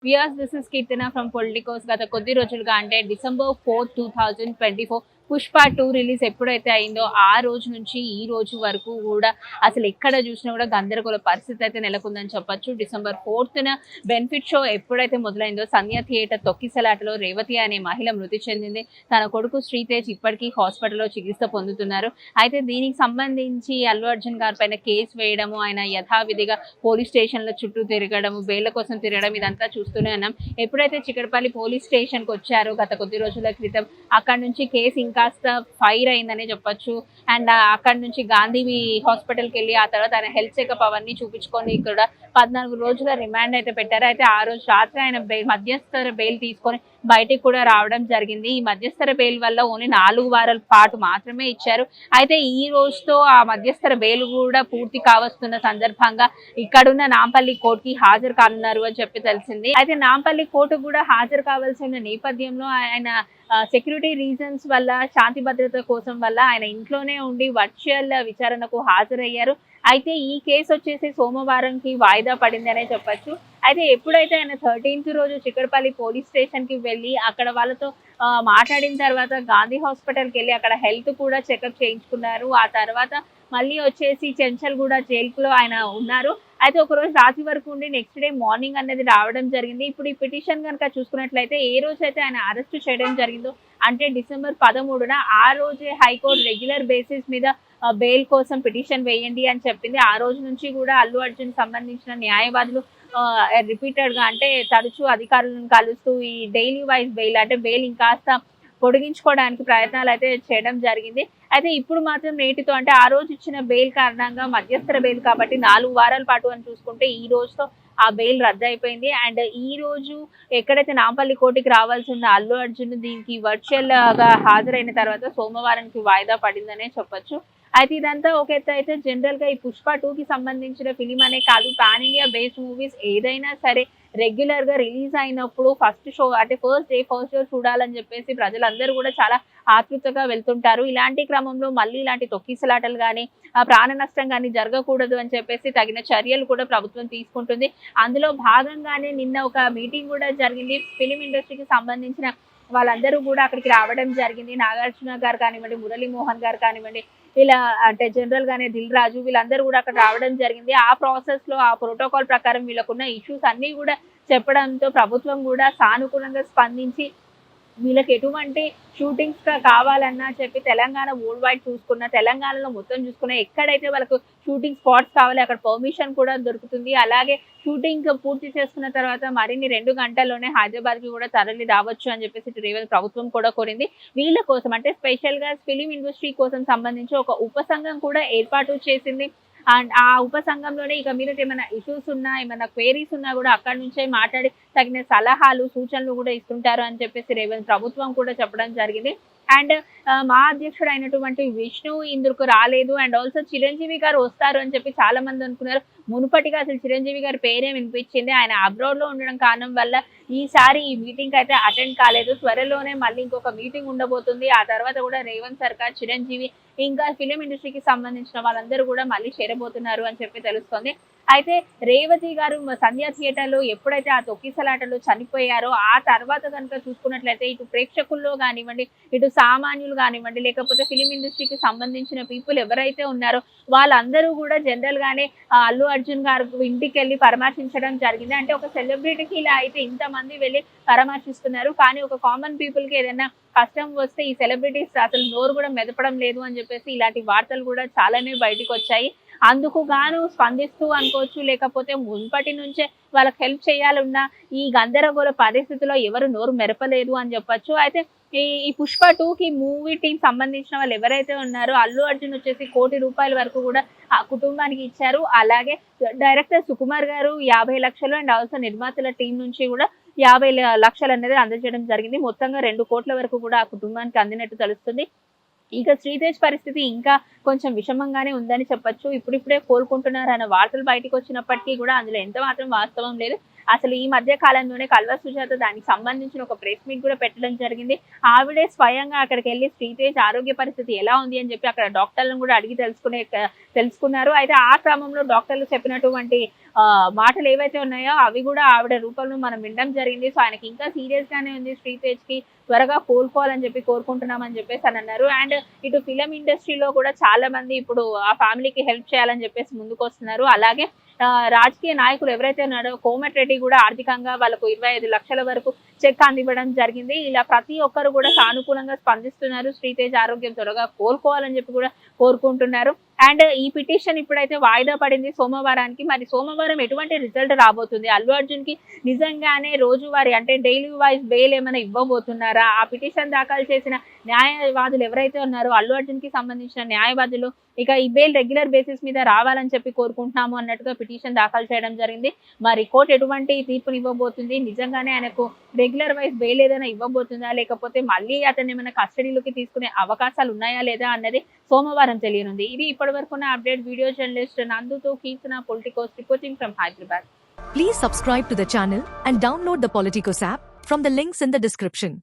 Weirs this is Keerthana from Politicos. గత కొద్ది రోజులుగా అంటే December 4, 2024 పుష్ప 2 రిలీజ్ ఎప్పుడైతే అయిందో ఆ రోజు నుంచి ఈ రోజు వరకు కూడా అసలు ఎక్కడ చూసినా కూడా గందరగోళ పరిస్థితి అయితే నెలకొందని చెప్పొచ్చు. December 4న బెనిఫిట్ షో ఎప్పుడైతే మొదలైందో సంధ్య థియేటర్ తొక్కిసలాటలో రేవతి అనే మహిళ మృతి చెందింది. తన కొడుకు శ్రీతేజ్ ఇప్పటికీ హాస్పిటల్లో చికిత్స పొందుతున్నారు. అయితే దీనికి సంబంధించి అల్లు అర్జున్ గారి పైన కేసు వేయడము, ఆయన యథావిధిగా పోలీస్ స్టేషన్ల చుట్టూ తిరగడము, బెయిల్ కోసం తిరగడం ఇదంతా చూస్తూనే ఉన్నాం. ఎప్పుడైతే చిక్కడపల్లి పోలీస్ స్టేషన్కి వచ్చారో గత కొద్ది రోజుల క్రితం అక్కడ నుంచి కేసు ఇంకాస్త ఫైర్ అయిందనే చెప్పొచ్చు. అండ్ అక్కడ నుంచి గాంధీ హాస్పిటల్కి వెళ్ళి ఆ తర్వాత ఆయన హెల్త్ చెకప్ అవన్నీ చూపించుకొని ఇక్కడ 14 రోజుల రిమాండ్ అయితే పెట్టారు. అయితే ఆ రోజు రాత్రి ఆయన మధ్యస్థర బెయిల్ తీసుకొని బయటికి కూడా రావడం జరిగింది. ఈ మధ్యస్థర బెయిల్ వల్ల ఓన్లీ 4 వారాల పాటు మాత్రమే ఇచ్చారు. అయితే ఈ రోజుతో ఆ మధ్యస్థర బెయిల్ కూడా పూర్తి కావస్తున్న సందర్భంగా ఇక్కడున్న నాంపల్లి కోర్టుకి హాజరు కానున్నారు అని చెప్పి తెలిసింది. అయితే నాంపల్లి కోర్టు కూడా హాజరు కావాల్సిన నేపథ్యంలో ఆయన సెక్యూరిటీ రీజన్స్ వల్ల, శాంతి భద్రత కోసం వల్ల ఆయన ఇంట్లోనే ఉండి వర్చువల్ విచారణకు హాజరయ్యారు. అయితే ఈ కేసు వచ్చేసి సోమవారంకి వాయిదా పడిందనే చెప్పొచ్చు. అయితే ఎప్పుడైతే ఆయన 13th రోజు చిక్కడపల్లి పోలీస్ స్టేషన్కి వెళ్ళి అక్కడ వాళ్ళతో మాట్లాడిన తర్వాత గాంధీ హాస్పిటల్కి వెళ్ళి అక్కడ హెల్త్ కూడా చెకప్ చేయించుకున్నారు. ఆ తర్వాత మళ్ళీ వచ్చేసి చెంచల్గూడ జైలులో ఆయన ఉన్నారు. అయితే ఒకరోజు రాత్రి వరకు ఉండి నెక్స్ట్ డే మార్నింగ్ అనేది రావడం జరిగింది. ఇప్పుడు ఈ పిటిషన్ కనుక చూసుకున్నట్లయితే ఏ రోజైతే ఆయన అరెస్ట్ చేయడం జరిగిందో అంటే December 13న ఆ రోజే హైకోర్టు రెగ్యులర్ బేసిస్ మీద బెయిల్ కోసం పిటిషన్ వేయండి అని చెప్పింది. ఆ రోజు నుంచి కూడా అల్లు అర్జున్ సంబంధించిన న్యాయవాదులు రిపీటెడ్గా అంటే తరచూ అధికారులను కలుస్తూ ఈ డైలీ వైజ్ బెయిల్ అంటే బెయిల్ ఇంకాస్త పొడిగించుకోవడానికి ప్రయత్నాలు అయితే చేయడం జరిగింది. అయితే ఇప్పుడు మాత్రం నేటితో అంటే ఆ రోజు ఇచ్చిన బెయిల్ కారణంగా మధ్యస్థర బెయిల్ కాబట్టి 4 వారాల పాటు అని చూసుకుంటే ఈ రోజుతో ఆ బెయిల్ రద్దు అయిపోయింది. అండ్ ఈ రోజు ఎక్కడైతే నాంపల్లి కోర్టుకి రావాల్సి ఉన్న అల్లు అర్జున్ దీనికి వర్చువల్ గా హాజరైన తర్వాత సోమవారానికి వాయిదా పడిందనే చెప్పొచ్చు. అయితే ఇదంతా ఒక ఎత్తు అయితే జనరల్ గా ఈ పుష్ప 2కి సంబంధించిన ఫిలిం అనే కాదు, పాన్ ఇండియా బేస్డ్ మూవీస్ ఏదైనా సరే రెగ్యులర్ గా రిలీజ్ అయినప్పుడు ఫస్ట్ షో అంటే ఫస్ట్ షో చూడాలని చెప్పేసి ప్రజలందరూ కూడా చాలా ఆతృతగా వెళ్తుంటారు. ఇలాంటి క్రమంలో మళ్ళీ ఇలాంటి తొక్కిసలాటలు కానీ ప్రాణ నష్టం కానీ జరగకూడదు అని చెప్పేసి తగిన చర్యలు కూడా ప్రభుత్వం తీసుకుంటుంది. అందులో భాగంగానే నిన్న ఒక మీటింగ్ కూడా జరిగింది. ఫిలిం ఇండస్ట్రీకి సంబంధించిన వాళ్ళందరూ కూడా అక్కడికి రావడం జరిగింది. నాగార్జున గారు కానివ్వండి, మురళీమోహన్ గారు కానివ్వండి, ఇలా అంటే జనరల్ గానే దిల్ రాజు వీళ్ళందరూ కూడా అక్కడ రావడం జరిగింది. ఆ ప్రాసెస్ లో ఆ ప్రోటోకాల్ ప్రకారం వీళ్ళకున్న ఇష్యూస్ అన్ని కూడా చెప్పడంతో ప్రభుత్వం కూడా సానుకూలంగా స్పందించి వీళ్ళకి ఎటువంటి షూటింగ్స్ కావాలన్నా చెప్పి తెలంగాణ వరల్డ్ వైడ్ చూసుకున్న, తెలంగాణలో మొత్తం చూసుకున్న ఎక్కడైతే వాళ్ళకు షూటింగ్ స్పాట్స్ కావాలి అక్కడ పర్మిషన్ కూడా దొరుకుతుంది. అలాగే షూటింగ్ పూర్తి చేసుకున్న తర్వాత మరిన్ని 2 గంటల్లోనే హైదరాబాద్కి కూడా తరలి రావచ్చు అని చెప్పేసి రేవంత్ ప్రభుత్వం కూడా కోరింది. వీళ్ళ కోసం అంటే స్పెషల్గా ఫిలిం ఇండస్ట్రీ కోసం సంబంధించి ఒక ఉపసంఘం కూడా ఏర్పాటు చేసింది. అండ్ ఆ ఉపసంఘంలోనే ఇక మీద ఏమైనా ఇష్యూస్ ఉన్నా, ఏమైనా క్వేరీస్ ఉన్నా కూడా అక్కడి నుంచే మాట్లాడి తగిన సలహాలు సూచనలు కూడా ఇస్తుంటారు అని చెప్పేసి రేవంత్ ప్రభుత్వం కూడా చెప్పడం జరిగింది. అండ్ మా అధ్యక్షుడు అయినటువంటి విష్ణు ఇందుకు రాలేదు. అండ్ ఆల్సో చిరంజీవి గారు వస్తారు అని చెప్పి చాలా మంది అనుకున్నారు. మునుపటిగా అసలు చిరంజీవి గారి పేరే వినిపించింది. ఆయన అబ్రాడ్ లో ఉండడం కారణం వల్ల ఈసారి ఈ మీటింగ్ అయితే అటెండ్ కాలేదు. త్వరలోనే మళ్ళీ ఇంకొక మీటింగ్ ఉండబోతుంది. ఆ తర్వాత కూడా రేవంత్ సర్కార్, చిరంజీవి ఇంకా ఫిలిం ఇండస్ట్రీకి సంబంధించిన వాళ్ళందరూ కూడా మళ్ళీ చేరబోతున్నారు అని చెప్పి తెలుస్తోంది. అయితే రేవతి గారు సంధ్య థియేటర్లో ఎప్పుడైతే ఆ తొక్కిసలాటలో చనిపోయారో ఆ తర్వాత కనుక చూసుకున్నట్లయితే ఇటు ప్రేక్షకుల్లో కానివ్వండి, ఇటు సామాన్యులు కానివ్వండి, లేకపోతే ఫిలిం ఇండస్ట్రీకి సంబంధించిన పీపుల్ ఎవరైతే ఉన్నారో వాళ్ళందరూ కూడా జనరల్ గానే అల్లు అర్జున్ గారు ఇంటికి వెళ్ళి పరామర్శించడం జరిగింది. అంటే ఒక సెలబ్రిటీకి ఇలా అయితే ఇంతమంది వెళ్ళి పరామర్శిస్తున్నారు, కానీ ఒక కామన్ పీపుల్ కి ఏదైనా కష్టం వస్తే ఈ సెలబ్రిటీస్ అసలు నోరు కూడా మెదపడం లేదు అని చెప్పేసి ఇలాంటి వార్తలు కూడా చాలానే బయటకు వచ్చాయి. అందుకు గాను స్పందిస్తూ అనుకోవచ్చు, లేకపోతే మున్పటి నుంచే వాళ్ళకి హెల్ప్ చేయాలన్నా ఈ గందరగోళ పరిస్థితిలో ఎవరు నోరు మెరపలేదు అని చెప్పొచ్చు. అయితే ఈ పుష్ప 2కి మూవీ టీం సంబంధించిన వాళ్ళు ఎవరైతే ఉన్నారో అల్లు అర్జున్ వచ్చేసి ₹1,00,00,000 వరకు కూడా ఆ కుటుంబానికి ఇచ్చారు. అలాగే డైరెక్టర్ సుకుమార్ గారు 50 లక్షలు అండ్ ఆల్సో నిర్మాతల టీం నుంచి కూడా 50 లక్షలు అనేది అందజేయడం జరిగింది. మొత్తంగా 2 కోట్ల వరకు కూడా ఆ కుటుంబానికి అందినట్టు తెలుస్తుంది. ఇక శ్రీతేజ్ పరిస్థితి ఇంకా కొంచెం విషమంగానే ఉందని చెప్పొచ్చు. ఇప్పుడిప్పుడే కోలుకుంటున్నారు అన్న వార్తలు బయటకు వచ్చినప్పటికీ కూడా అందులో ఎంత మాత్రం వాస్తవం లేదు. అసలు ఈ మధ్య కాలంలోనే కల్వ సుజాత దానికి సంబంధించిన ఒక ప్రెస్ మీట్ కూడా పెట్టడం జరిగింది. ఆవిడే స్వయంగా అక్కడికి వెళ్ళి శ్రీతేజ్ ఆరోగ్య పరిస్థితి ఎలా ఉంది అని చెప్పి అక్కడ డాక్టర్లను కూడా అడిగి తెలుసుకున్నారు. అయితే ఆ క్రమంలో డాక్టర్లు చెప్పినటువంటి మాటలు ఏవైతే ఉన్నాయో అవి కూడా ఆవిడ రూపంలో మనం వినడం జరిగింది. సో ఆయనకి ఇంకా సీరియస్ గానే ఉంది, శ్రీతేజ్ కి త్వరగా కోలుకోవాలని చెప్పి కోరుకుంటున్నామని చెప్పేసి అని అన్నారు. అండ్ ఇటు ఫిలిం ఇండస్ట్రీలో కూడా చాలా మంది ఇప్పుడు ఆ ఫ్యామిలీకి హెల్ప్ చేయాలని చెప్పేసి ముందుకు వస్తున్నారు. అలాగే రాజకీయ నాయకులు ఎవరైతే ఉన్నారో కోమటిరెడ్డి కూడా ఆర్థికంగా వాళ్ళకు 25 లక్షల వరకు చెక్ అందివ్వడం జరిగింది. ఇలా ప్రతి ఒక్కరు కూడా సానుకూలంగా స్పందిస్తున్నారు. శ్రీతేజ్ ఆరోగ్యం త్వరగా కోలుకోవాలని చెప్పి కూడా కోరుకుంటున్నారు. అండ్ ఈ పిటిషన్ ఇప్పుడైతే వాయిదా పడింది సోమవారానికి. మరి సోమవారం ఎటువంటి రిజల్ట్ రాబోతుంది? అల్లు అర్జున్ కి నిజంగానే రోజువారీ అంటే డైలీ వైజ్ బెయిల్ ఏమైనా ఇవ్వబోతున్నారా? ఆ పిటిషన్ దాఖలు చేసిన న్యాయవాదులు ఎవరైతే ఉన్నారో అల్లు అర్జున్ కి సంబంధించిన న్యాయవాదులు ఇక ఈ బెయిల్ రెగ్యులర్ బేసిస్ మీద రావాలని చెప్పి కోరుకుంటున్నాము అన్నట్టుగా పిటిషన్ దాఖలు చేయడం జరిగింది. మరి కోర్టు ఎటువంటి తీర్పుని ఇవ్వబోతుంది? నిజంగానే ఆయనకు రెగ్యులర్ వైజ్ బెయిల్ ఏదైనా ఇవ్వబోతుందా, లేకపోతే మళ్ళీ అతన్ని ఏమైనా కస్టడీలోకి తీసుకునే అవకాశాలు ఉన్నాయా లేదా అన్నది సోమవారం తెలియనుంది. ఇది ఇప్పటివరకు ఉన్న అప్డేట్. వీడియో జర్నలిస్ట్ నందుతో Keerthana, Politicos reporting from Hyderabad. Please subscribe to the channel and download the Politicos app from the links in the description.